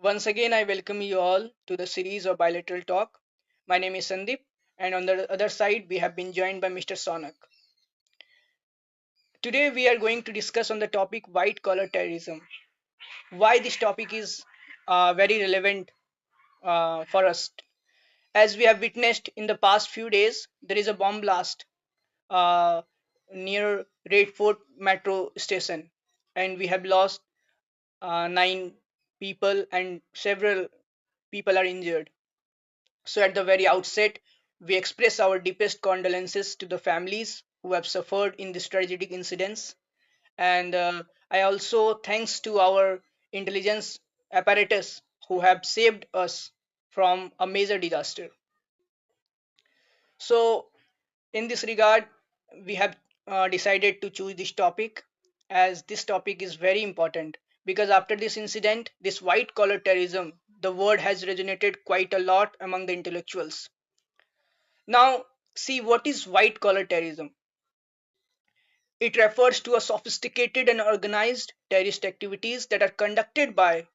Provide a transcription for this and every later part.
Once again, I welcome you all to the series of bilateral talk. My name is Sandeep, and on the other side, we have been joined by Mr. Sonak. Today, we are going to discuss on the topic white collar terrorism. Why this topic is very relevant for us. As we have witnessed in the past few days, there is a bomb blast uh, near Red Fort metro station, and we have lost nine people, and several people are injured. So, at the very outset, we express our deepest condolences to the families who have suffered in this tragic incidents. And I also thanks to our intelligence apparatus who have saved us from a major disaster. So, in this regard, we have decided to choose this topic as this topic is very important because after this incident, this white collar terrorism, the word has resonated quite a lot among the intellectuals. Now, see what is white collar terrorism. It refers to a sophisticated and organized terrorist activities that are conducted by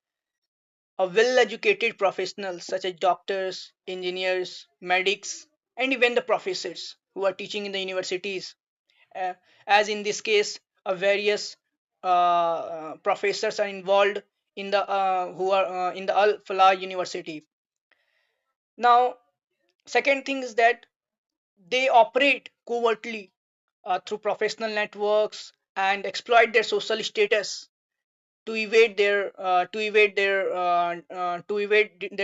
a well-educated professionals such as doctors, engineers, medics, and even the professors who are teaching in the universities. Uh, as in this case, various professors are involved in the who are in the Al Falah University. Now, second thing is that they operate covertly through professional networks and exploit their social status to evade their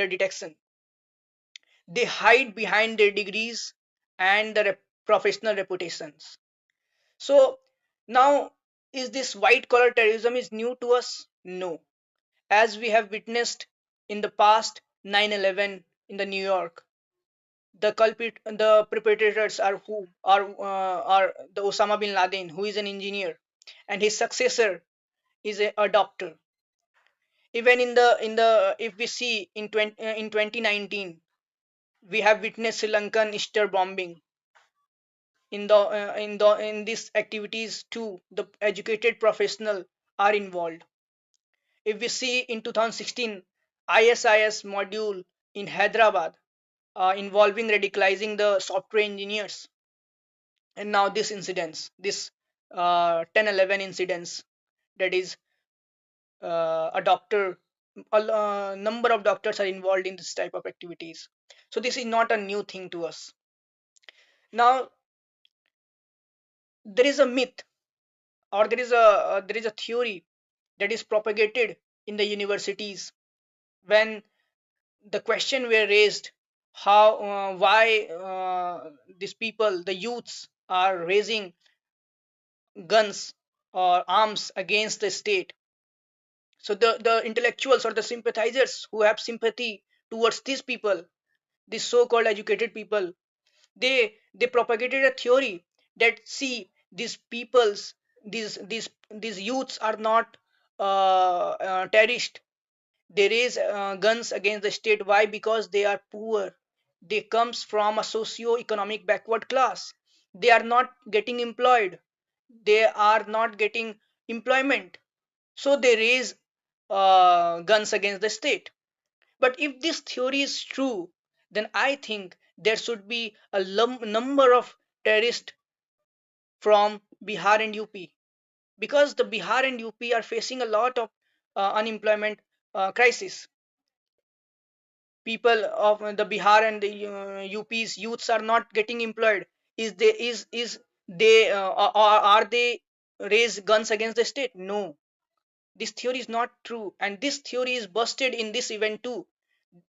detection. They hide behind their degrees and their professional reputations. So now, is this white collar terrorism is new to us? No. As we have witnessed in the past 9/11 in the New York, the perpetrators are who are the Osama bin Laden, who is an engineer, and his successor is a doctor. Even in the if we see in 2019, we have witnessed Sri Lankan Easter bombing. In these activities too, the educated professional are involved. If we see in 2016, ISIS module in Hyderabad involving radicalizing the software engineers, and now this incidents, this 10/11 incidents, that is a doctor, a number of doctors are involved in this type of activities. So this is not a new thing to us. Now there is a myth, or there is a theory that is propagated in the universities when the question were raised, how why these people, the youths, are raising guns or arms against the state. So the intellectuals or the sympathizers who have sympathy towards these people, these so-called educated people, they propagated a theory that, see, these peoples, these youths are not terrorist. They raise guns against the state. Why? Because they are poor. They comes from a socio-economic backward class. They are not getting employed. They are not getting employment. So they raise guns against the state. But if this theory is true, then I think there should be a number of terrorists from Bihar and UP, because the Bihar and UP are facing a lot of unemployment crisis. People of the Bihar and the UP's youths are not getting employed. Is they are they raise guns against the state? No, this theory is not true, and this theory is busted in this event too.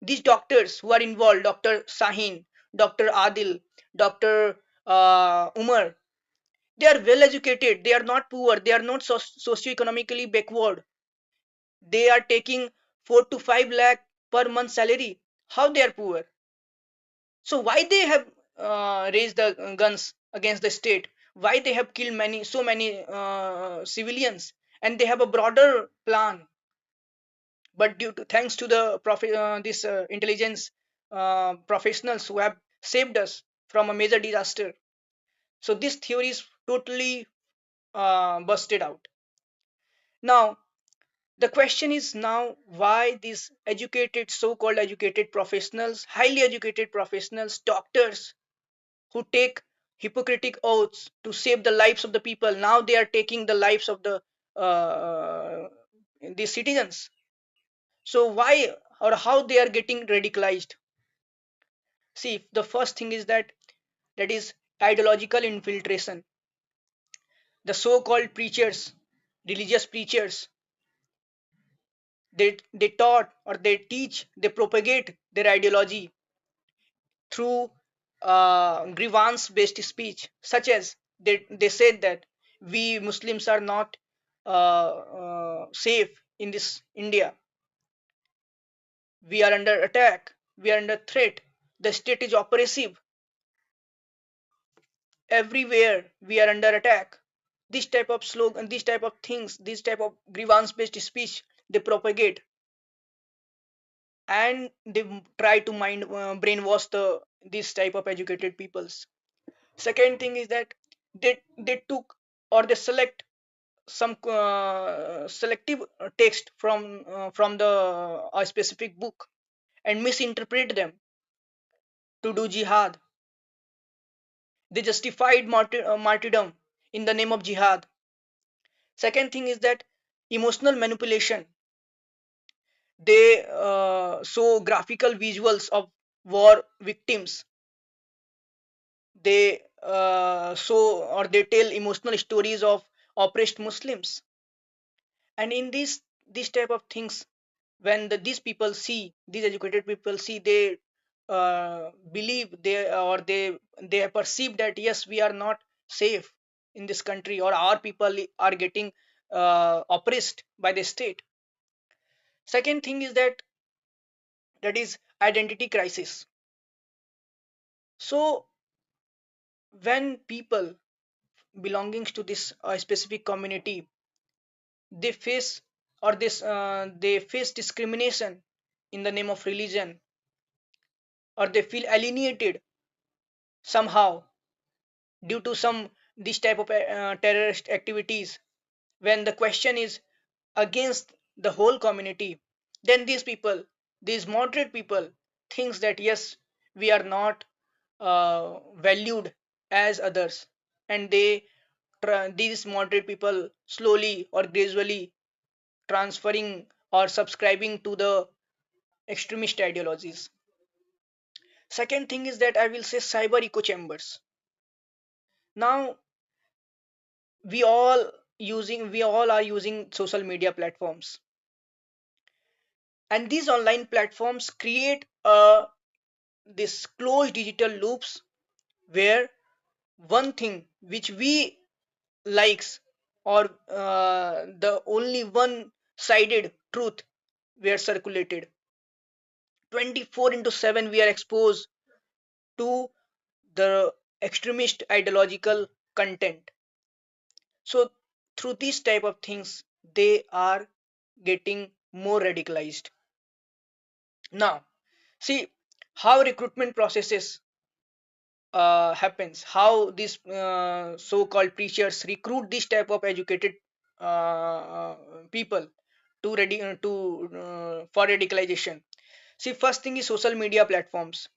These doctors who are involved, Dr. Sahin, Dr. Adil, Dr. Umar, they are well educated. They are not poor. They are not socio-economically backward. They are taking 4 to 5 lakh per month salary. How they are poor? So why they have raised the guns against the state? Why they have killed so many civilians? And they have a broader plan. But thanks to the this intelligence professionals who have saved us from a major disaster, so this theory is totally busted out. Now, The question is now why these educated, so-called educated professionals, highly educated professionals, doctors who take hypocritic oaths to save the lives of the people, now they are taking the lives of the citizens. So why or how they are getting radicalized? See, the first thing is that is ideological infiltration. The so-called preachers, religious preachers, they taught or they teach, they propagate their ideology through grievance based speech, such as they said that we Muslims are not safe in this India, we are under attack, we are under threat, the state is oppressive, everywhere we are under attack. This type of slogan, this type of things, this type of grievance based speech they propagate, and they try to brainwash this type of educated peoples. Second thing is that they took or they select some selective text from the a specific book and misinterpret them to do jihad. They justified martyrdom in the name of jihad. Second thing is that emotional manipulation. They show graphical visuals of war victims. They show or they tell emotional stories of oppressed Muslims. And in these type of things, when these people see, these educated people see, they believe they perceive that yes, we are not safe in this country, or our people are getting oppressed by the state. Second thing is that is identity crisis. So when people belongings to this specific community, they face they face discrimination in the name of religion, or they feel alienated somehow due to some this type of terrorist activities. When the question is against the whole community, then these people, these moderate people, thinks that yes, we are not valued as others, and these moderate people slowly or gradually transferring or subscribing to the extremist ideologies. Second thing is that I will say cyber echo chambers. Now we all are using social media platforms, and these online platforms create this closed digital loops where one thing which we likes, or the only one sided truth were circulated 24 into 7. We are exposed to the extremist ideological content. So through these type of things, they are getting more radicalized. Now see how recruitment processes happens, how these so-called preachers recruit this type of educated uh, people to for radicalization. See, first thing is social media platforms.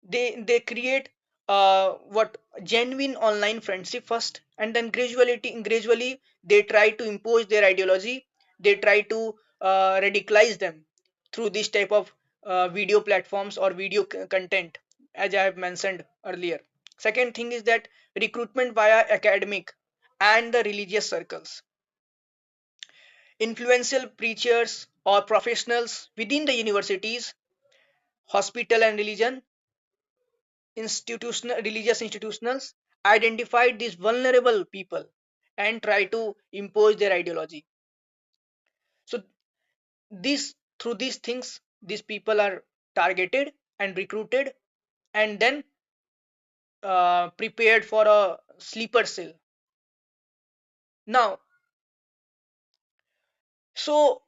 They create what genuine online friendship first, and then gradually they try to impose their ideology. They try to radicalize them through this type of video platforms or video content, as I have mentioned earlier. Second thing is that recruitment via academic and the religious circles. Influential preachers or professionals within the universities, hospital and religion institutional religious institutions identified these vulnerable people and try to impose their ideology. So this through these things, these people are targeted and recruited, and then prepared for a sleeper cell. Now so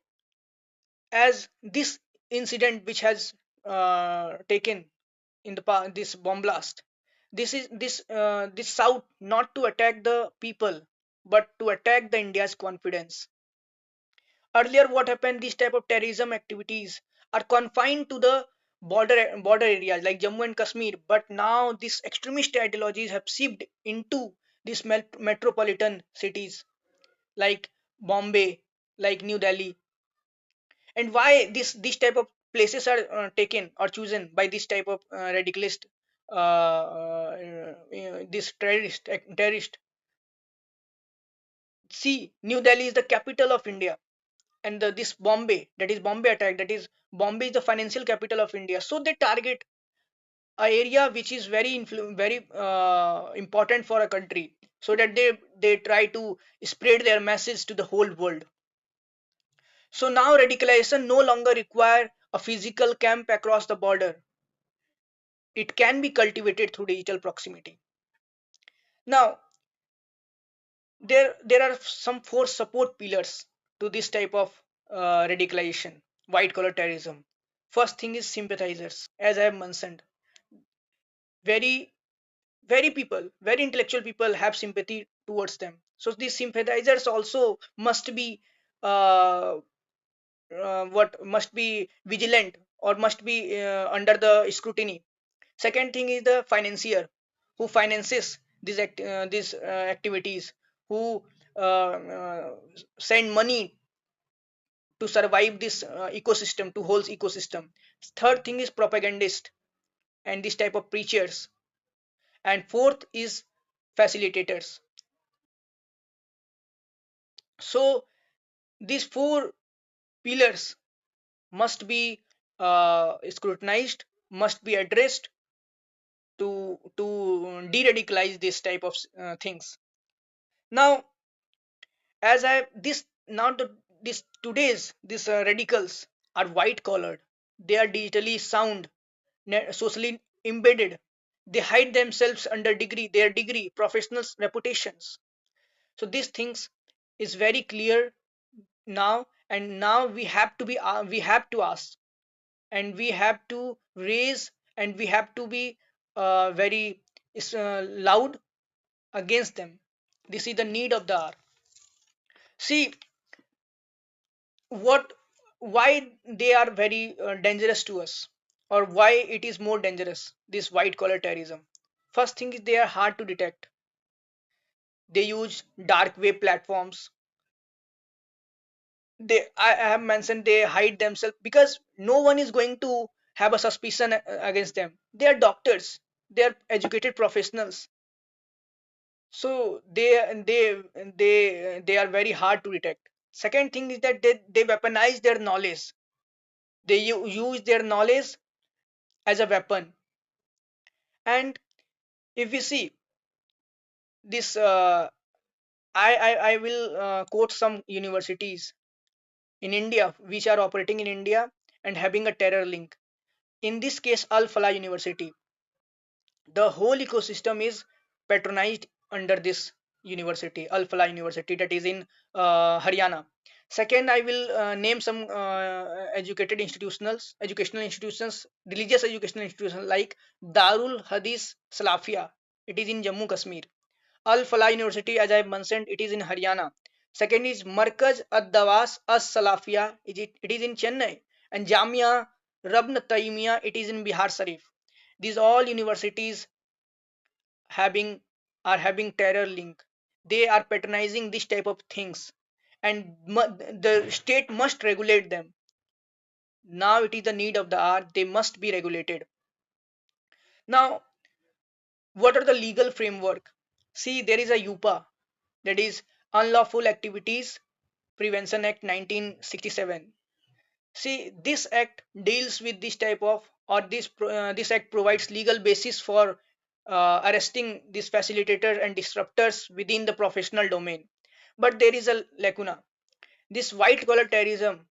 as this incident which has taken in the past, this bomb blast, this south not to attack the people but to attack the India's confidence. Earlier, what happened? These type of terrorism activities are confined to the border areas like Jammu and Kashmir. But now, these extremist ideologies have seeped into these metropolitan cities like Bombay, like New Delhi. And why this type of places are taken or chosen by this type of radicalist, this terrorist. See, New Delhi is the capital of India, and this Bombay, that is Bombay attack, that is Bombay is the financial capital of India. So they target a area which is very important for a country, so that they try to spread their message to the whole world. So now radicalization no longer require a physical camp across the border. It can be cultivated through digital proximity. Now, there are some four support pillars to this type of radicalization, white collar terrorism. First thing is sympathizers, as I have mentioned. Very very intellectual people have sympathy towards them. So these sympathizers also must be uh, what must be vigilant or must be under the scrutiny. Second thing is the financier who finances these activities, who send money to survive this ecosystem, to whole ecosystem. Third thing is propagandist and this type of preachers. And fourth is facilitators. So these four pillars must be scrutinized, must be addressed to de-radicalize this type of things. Now, as I this now the this today's these radicals are white collared. They are digitally sound, socially embedded. They hide themselves under their degree, professional reputations. So these things is very clear now, and now we have to ask, and we have to raise, and we have to be very loud against them. This is the need of the hour. See what why they are very dangerous to us, or why it is more dangerous, this white collar terrorism. First thing is they are hard to detect. They use dark web platforms. I have mentioned they hide themselves because no one is going to have a suspicion against them. They are doctors, they are educated professionals. So they are very hard to detect. Second thing is that they weaponize their knowledge. They use their knowledge as a weapon. And if we see this I will quote some universities in India which are operating in India and having a terror link. In this case, Al Falah University, the whole ecosystem is patronized under this university, Al Falah University, that is in Haryana. Second, I will name some educational institutions, religious educational institutions like Darul Hadith Salafia. It is in Jammu Kashmir. Al Falah University, as I mentioned, it is in Haryana. Second is Markaz Ad Dawas As Salafia. It is in Chennai. And Jamia Rabn Taimia, it is in Bihar Sharif. These all universities having having terror link. They are patronizing this type of things, and the state must regulate them. Now it is the need of the hour. They must be regulated. Now, what are the legal framework? See, there is a UPA, that is Unlawful Activities Prevention Act 1967. See, this act deals with this type of, or this act provides legal basis for arresting these facilitators and disruptors within the professional domain. But there is a lacuna. This white collar terrorism,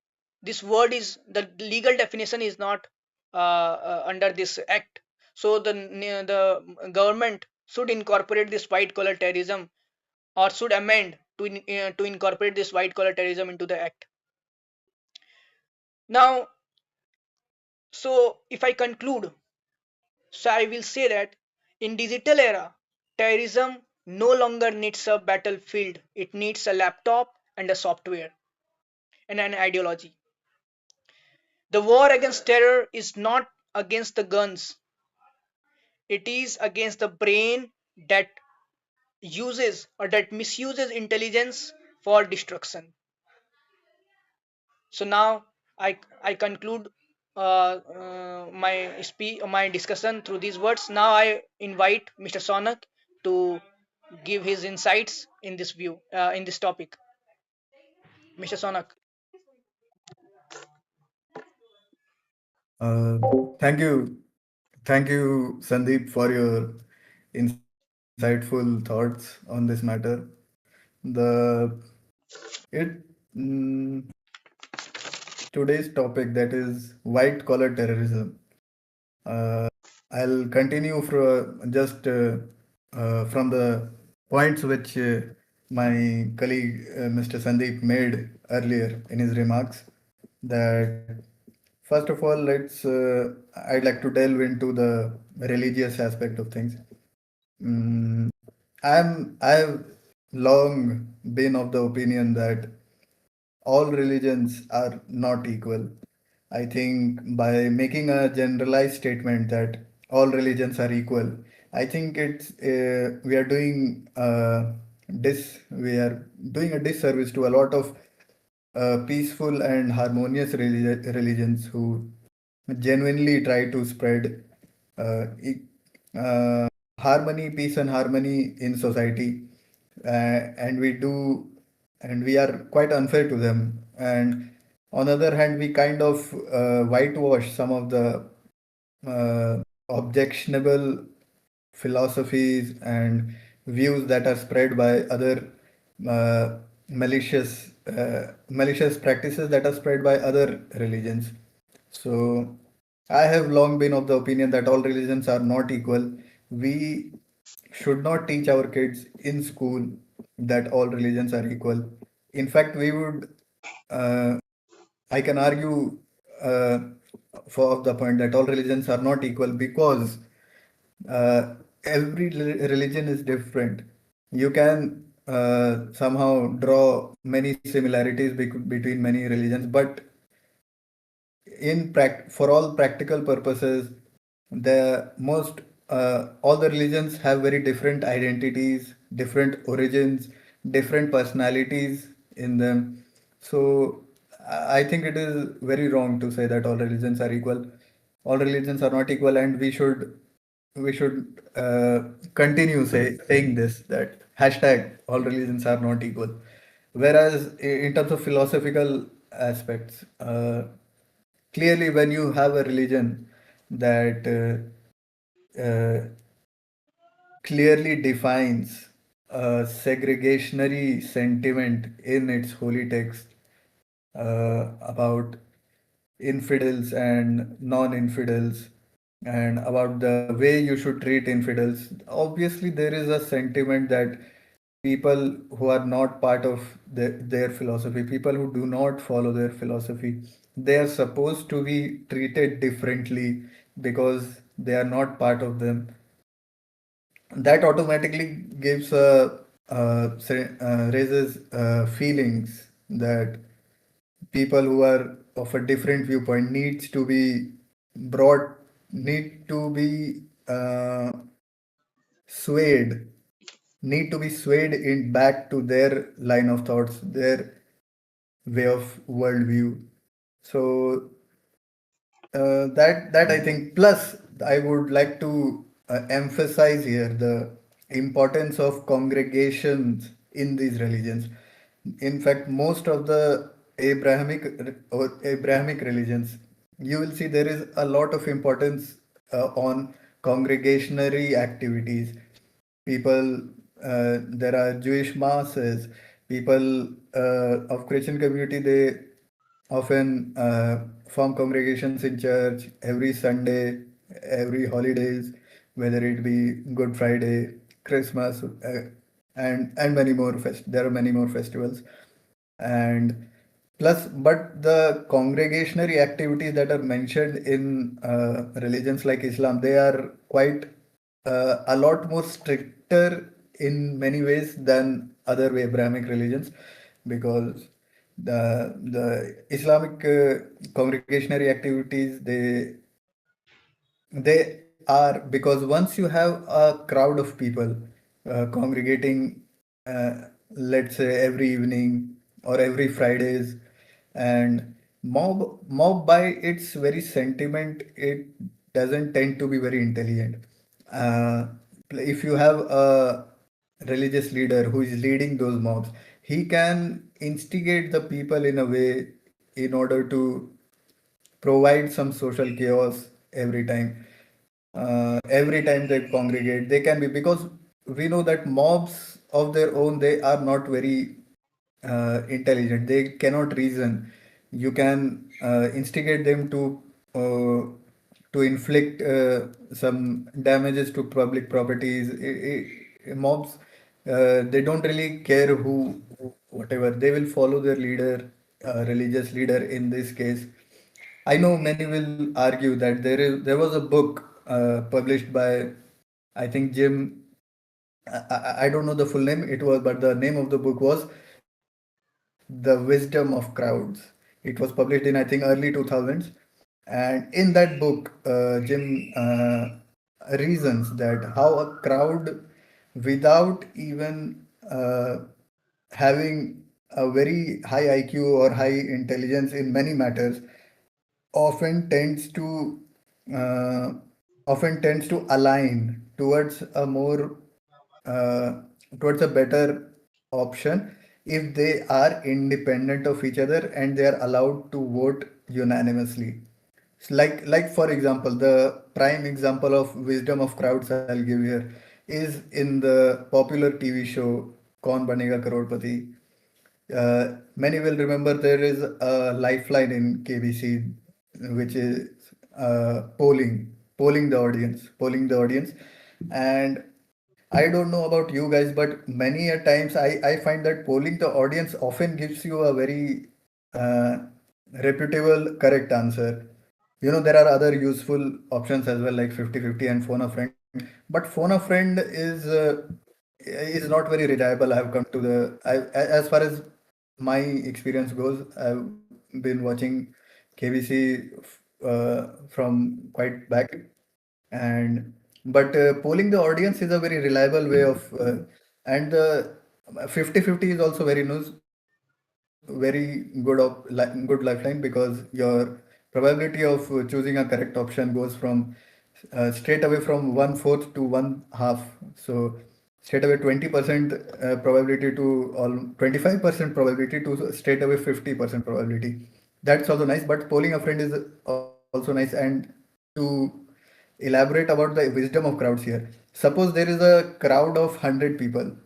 this word is the legal definition is not under this act. So the government should incorporate this white collar terrorism, or should amend to incorporate this white collar terrorism into the act. Now, so if I conclude, so I will say that in digital era, terrorism no longer needs a battlefield. It needs a laptop and a software. and an ideology. The war against terror is not against the guns, it is against the brain that uses or that misuses intelligence for destruction. So now I conclude my discussion through these words. Now I invite Mr. Sonak to give his insights in this view in this topic. Mr. Sonak. Uh, Thank you. Thank you, Sandeep, for your insightful thoughts on this matter. The it Today's topic, that is white collar terrorism. Uh, I'll continue from the points which my colleague Mr. Sandeep made earlier in his remarks. That first of all, I'd like to delve into the religious aspect of things. Mm, I've long been of the opinion that all religions are not equal. I think by making a generalized statement that all religions are equal, I think we are doing a disservice to a lot of peaceful and harmonious religions who genuinely try to spread uh, e- harmony, peace, and harmony in society, and we are quite unfair to them. And on the other hand, we kind of whitewash some of the objectionable philosophies and views that are spread by other uh, malicious practices that are spread by other religions. So I have long been of the opinion that all religions are not equal. We should not teach our kids in school that all religions are equal. In fact, uh, I can argue uh, for the point that all religions are not equal because every religion is different. You can somehow draw many similarities between many religions, but for all practical purposes, the most all the religions have very different identities, different origins, different personalities in them. So I think it is very wrong to say that all religions are equal. All religions are not equal, and we should saying this, that hashtag all religions are not equal. Whereas in terms of philosophical aspects, clearly when you have a religion that clearly defines a segregationary sentiment in its holy text about infidels and non-infidels, and about the way you should treat infidels. Obviously there is a sentiment that people who are not part of their philosophy, people who do not follow their philosophy, they are supposed to be treated differently because they are not part of them. That automatically raises feelings that people who are of a different viewpoint brought need to be swayed need to be swayed in back to their line of thoughts, their way of worldview. So that I think. Plus, I would like to emphasize here the importance of congregations in these religions. In fact, most of the Abrahamic religions, you will see there is a lot of importance on congregationary activities. People, there are Jewish masses. People of Christian community, they often form congregations in church every Sunday, every holidays, whether it be Good Friday, Christmas, and many more. There are many more festivals, and plus, but the congregationary activities that are mentioned in religions like Islam, they are quite a lot more stricter in many ways than other Abrahamic religions, because The Islamic congregationary activities, they are because once you have a crowd of people congregating, uh, let's say every evening or every Fridays, and mob by its very sentiment, it doesn't tend to be very intelligent. Uh, if you have a religious leader who is leading those mobs, he can instigate the people in a way in order to provide some social chaos every time they congregate. They can be, because we know that mobs of their own, they are not very intelligent, they cannot reason. You can instigate them to inflict some damages to public properties. Mobs, they don't really care whatever, they will follow their leader, religious leader in this case. I know many will argue that there was a book published by, I think, Jim. I don't know the full name. It was, but the name of the book was The Wisdom of Crowds. It was published in, I think, early 2000s, and in that book, Jim reasons that how a crowd, without even having a very high IQ or high intelligence in many matters, often tends to uh, often tends to align uh, towards a better option if they are independent of each other and they are allowed to vote unanimously. Like for example, the prime example of wisdom of crowds I'll give here is in the popular TV show Kaun Banega Crorepati. Many will remember there is a lifeline in KBC, which is polling the audience, and I don't know about you guys, but many a times I find that polling the audience often gives you a very uh, reputable correct answer. You know, there are other useful options as well, like 50-50 and phone a friend. But phone a friend is not very reliable. I have come to as far as my experience goes, I've been watching KBC from quite back, and but polling the audience is a very reliable way of, and the 50-50 is also very good lifeline, because your probability of choosing a correct option goes from straight away from 1/4 to 1/2. So straight away 20% probability to all 25% probability to straight away 50% probability. That's also nice, but polling a friend is also nice. And to elaborate about the wisdom of crowds here, suppose there is a crowd of 100 people,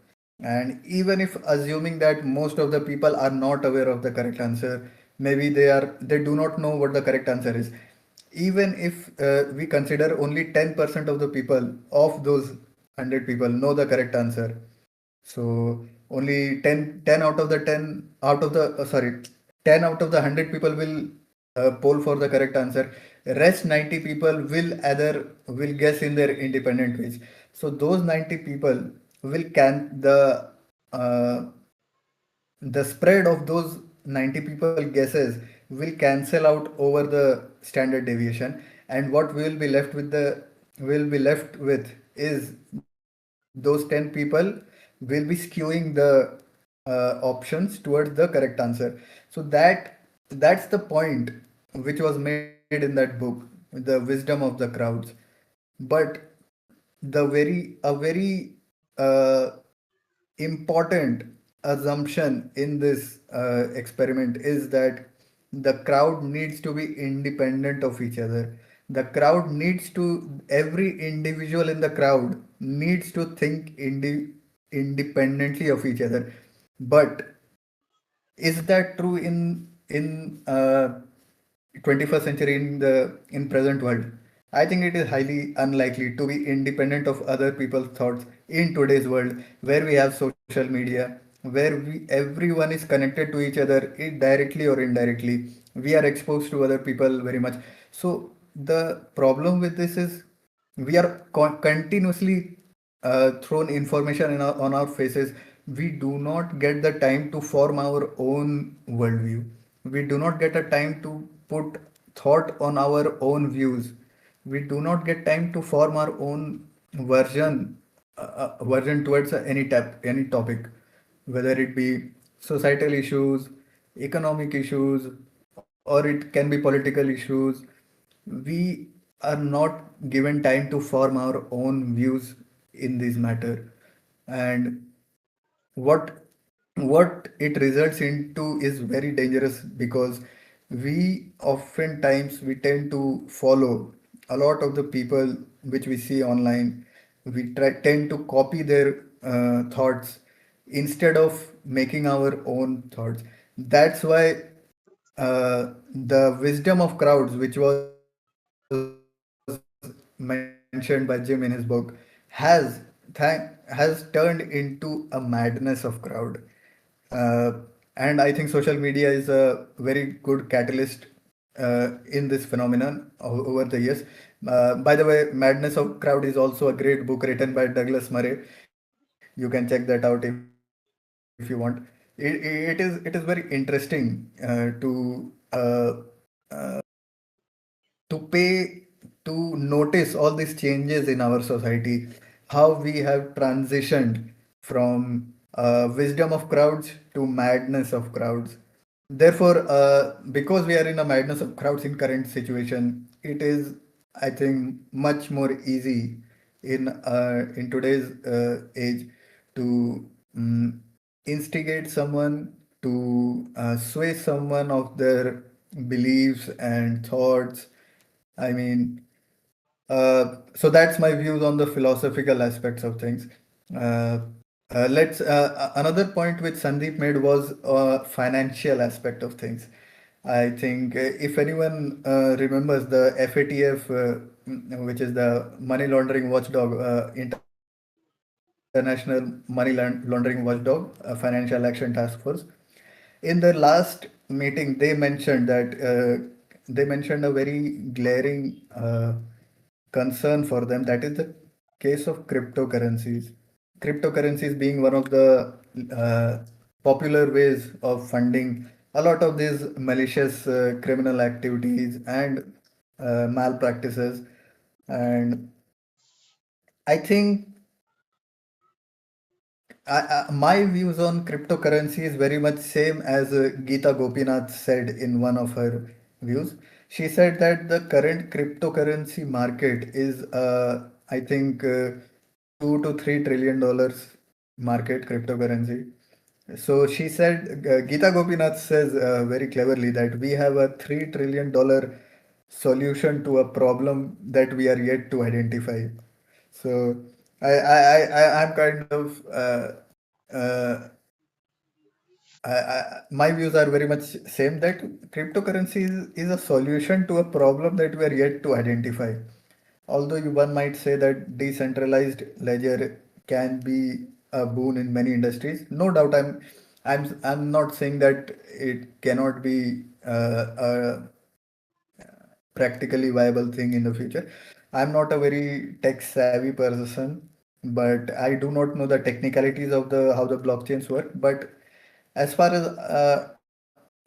and even if assuming that most of the people are not aware of the correct answer, maybe they do not know what the correct answer is. Even if we consider only 10% of the people of those 100 people know the correct answer, so only 10 out of the 10 out of the sorry 10 out of the 100 people will poll for the correct answer. Rest 90 people will guess in their independent ways. So those 90 people will can uh, the spread of those 90 people guesses will cancel out over the standard deviation, and what we will be left with is those 10 people will be skewing the options towards the correct answer. So that's the point which was made in that book, the wisdom of the crowds. But a very uh, important assumption in this experiment is that the crowd needs to be independent of each other. The crowd needs to, every individual in the crowd needs to think independently of each other. But is that true in 21st century, in present world? I think it is highly unlikely to be independent of other people's thoughts in today's world, where we have social media, where everyone is connected to each other, directly or indirectly. We are exposed to other people very much. So the problem with this is we are continuously thrown information on our faces we do not get the time to form our own worldview. We do not get a time to put thought on our own views. We do not get time to form our own version version towards any topic, whether it be societal issues, economic issues, or it can be political issues. We are not given time to form our own views in this matter, and what what it results into is very dangerous, because we oftentimes we tend to follow a lot of the people which we see online. Tend to copy their thoughts instead of making our own thoughts. That's why the wisdom of crowds, which was mentioned by Jim in his book, has has turned into a madness of crowd. And I think social media is a very good catalyst in this phenomenon over the years. By the way, Madness of Crowd is also a great book written by Douglas Murray. You can check that out if you want. It is very interesting to pay to notice all these changes in our society, how we have transitioned from wisdom of crowds to madness of crowds. Therefore, because we are in a madness of crowds in current situation, it is, I think, much more easy in today's age to um, instigate someone, to sway someone of their beliefs and thoughts. I mean, so that's my views on the philosophical aspects of things. Uh, let's Another point which Sandeep made was financial aspect of things. I think if anyone remembers the FATF, which is the money laundering watchdog, International Laundering Watchdog, Financial Action Task Force. In their last meeting, they mentioned a very glaring concern for them. That is the case of cryptocurrencies. Cryptocurrencies being one of the popular ways of funding a lot of these malicious criminal activities and malpractices. And I think my views on cryptocurrency is very much same as Geeta Gopinath said in one of her views. She said that the current cryptocurrency market is, I think, $2 to $3 trillion market cryptocurrency. So she said, Geeta Gopinath says very cleverly that we have a $3 trillion solution to a problem that we are yet to identify. So I'm kind of my views are very much same, that cryptocurrency is a solution to a problem that we are yet to identify. Although one might say that decentralized ledger can be a boon in many industries, no doubt. I'm not saying that it cannot be a practically viable thing in the future. I'm not a very tech savvy person, but I do not know the technicalities of the how the blockchains work. But as far as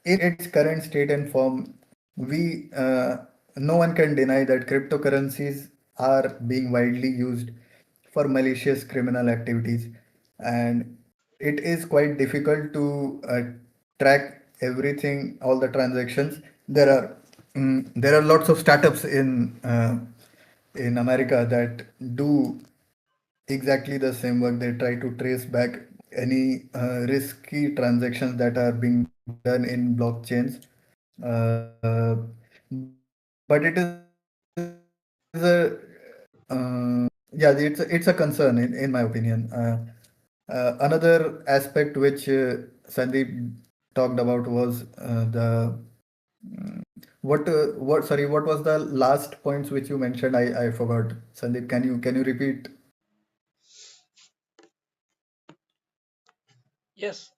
in its current state and form, we no one can deny that cryptocurrencies are being widely used for malicious criminal activities, and it is quite difficult to track everything, all the transactions. There are lots of startups in America that do exactly the same work. They try to trace back any risky transactions that are being done in blockchains. But it is yeah, it's a concern in my opinion. Another aspect which Sandeep talked about was the what sorry, what was the last points which you mentioned? I forgot. Sandeep, can you repeat? Yes,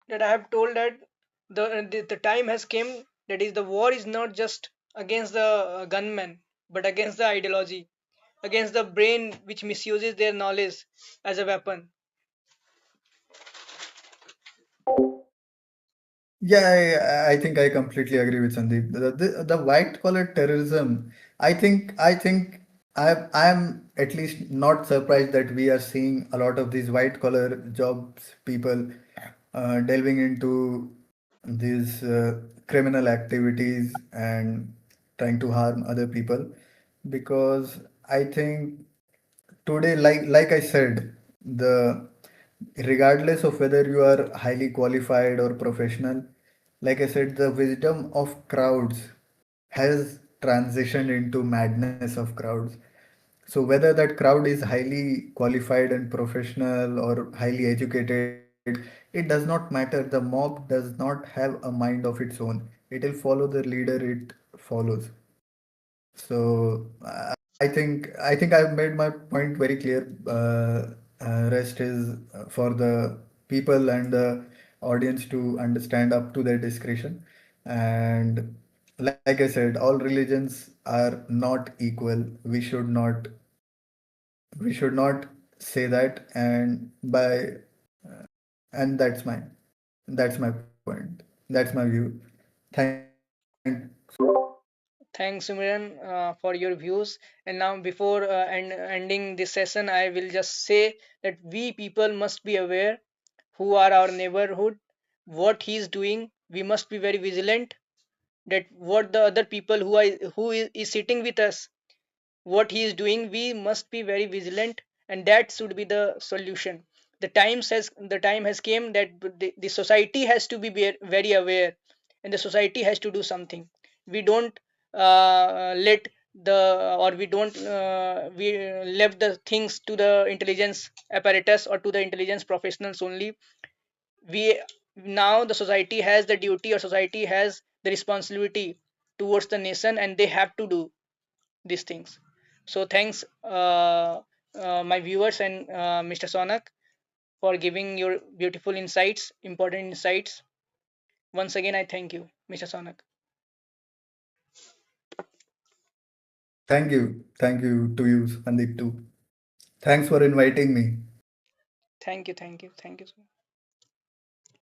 that I have told that the time has came. That is, the war is not just against the gunmen, but against the ideology, against the brain which misuses their knowledge as a weapon. Yeah, I think I completely agree with Sandeep. The white collar terrorism, I am at least not surprised that we are seeing a lot of these white collar jobs people delving into these criminal activities and trying to harm other people, because I think today, like I said, the regardless of whether you are highly qualified or professional, like I said, the wisdom of crowds has transitioned into madness of crowds. So whether that crowd is highly qualified and professional or highly educated, it does not matter. The mob does not have a mind of its own. It will follow the leader it follows. So I think I've made my point very clear. Rest is for the people and the audience to understand up to their discretion. And like I said, all religions are not equal. We should not say that. And that's my point. That's my view. Thanks. Thanks, Simran, for your views. And now, before ending this session, I will just say that we people must be aware who are our neighborhood, what he is doing. We must be very vigilant that what the other people who is sitting with us, what he is doing, we must be very vigilant, and that should be the solution. The time has came that the society has to be very aware, and the society has to do something. We don't let the or we left the things to the intelligence apparatus or to the intelligence professionals only. We Now the society has the duty, or society has the responsibility towards the nation, and they have to do these things. So thanks, my viewers and Mr. Sonak, for giving your beautiful insights, important insights. Once again, I thank you, Mr. Sonak. Thank you. Thank you to you, Sandeep, too. Thanks for inviting me. Thank you, thank you, thank you so much.